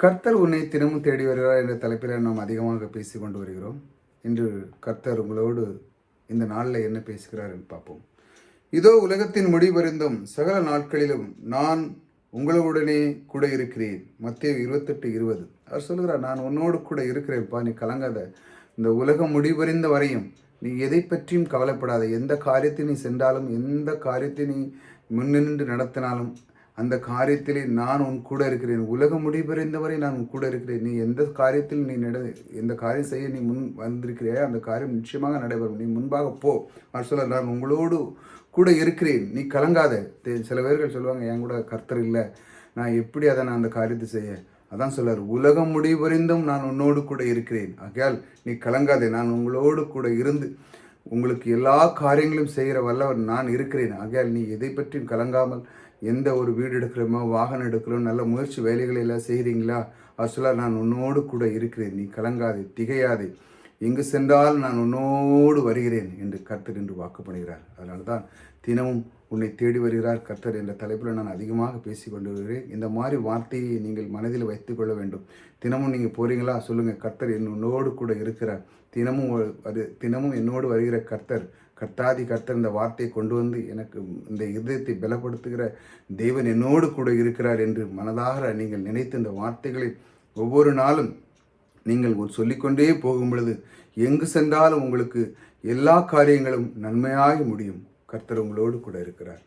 கர்த்தர் உன்னை தினமும் தேடி வருகிறார் என்ற தலைப்பில் நாம் அதிகமாக பேசி கொண்டு வருகிறோம். இன்று கர்த்தர் உங்களோடு இந்த நாளில் என்ன பேசுகிறார் என்று பார்ப்போம். இதோ உலகத்தின் முடிவருந்தும் சகல நாட்களிலும் நான் உங்களுடனே கூட இருக்கிறேன். மத்தேயு 28:20. அவர் சொல்கிறார், நான் உன்னோடு கூட இருக்கிறேன்ப்பா, நீ கலங்காத. இந்த உலகம் முடிவறிந்த வரையும் நீ எதை பற்றியும் கவலைப்படாத. எந்த காரியத்தை நீ சென்றாலும், எந்த காரியத்தை நீ முன்னின்று நடத்தினாலும் அந்த காரியத்திலே நான் உன் கூட இருக்கிறேன். உலகம் முடிவறிந்தவரை நான் உன் கூட இருக்கிறேன். நீ எந்த காரியத்தில் எந்த காரியம் செய்ய நீ முன் வந்திருக்கிறையோ அந்த காரியம் நிச்சயமாக நடைபெறும். நீ முன்பாக போ. அவர் சொல்ல, நான் உங்களோடு கூட இருக்கிறேன், நீ கலங்காத. சில பேர்கள் சொல்லுவாங்க, என் கூட கர்த்தர் இல்லை, நான் எப்படி நான் அந்த காரியத்தை செய்ய? அதான் சொல்லார், உலகம் முடிவறிந்தும் நான் உன்னோடு கூட இருக்கிறேன். ஆகையால் நீ கலங்காதே, நான் உங்களோடு கூட இருந்து உங்களுக்கு எல்லா காரியங்களும் செய்கிற வல்லவர் நான் இருக்கிறேன். ஆகையால் நீ எதை பற்றியும் கலங்காமல், எந்த ஒரு வீடு எடுக்கிறோமோ, வாகனம் எடுக்கிறோம், நல்ல முயற்சி வேலைகளை எல்லாம் செய்கிறீங்களா, அது சொல்ல, நான் உன்னோடு கூட இருக்கிறேன், நீ கலங்காதே, திகையாதே, எங்கு சென்றால் நான் உன்னோடு வருகிறேன் என்று கர்த்தர் என்று வாக்குப்படுகிறார். அதனால தான் தினமும் உன்னை தேடி வருகிறார் கர்த்தர் என்ற தலைப்பில் நான் அதிகமாக பேசி கொண்டு வருகிறேன். இந்த மாதிரி வார்த்தையை நீங்கள் மனதில் வைத்து கொள்ள வேண்டும். தினமும் நீங்கள் போகிறீங்களா, சொல்லுங்கள், கர்த்தர் என்னோடு கூட இருக்கிறார். தினமும் என்னோடு வருகிற கர்த்தாதி கர்த்தர் இந்த வார்த்தையை கொண்டு வந்து எனக்கு இந்த இதயத்தை பலப்படுத்துகிற தேவன் என்னோடு கூட இருக்கிறார் என்று மனதார நீங்கள் நினைத்து இந்த வார்த்தைகளை ஒவ்வொரு நாளும் நீங்கள் சொல்லிக்கொண்டே போகும் பொழுது எங்கு சென்றாலும் உங்களுக்கு எல்லா காரியங்களும் நன்மையாகி முடியும். கர்த்தர் உங்களோடு கூட இருக்கிறார்.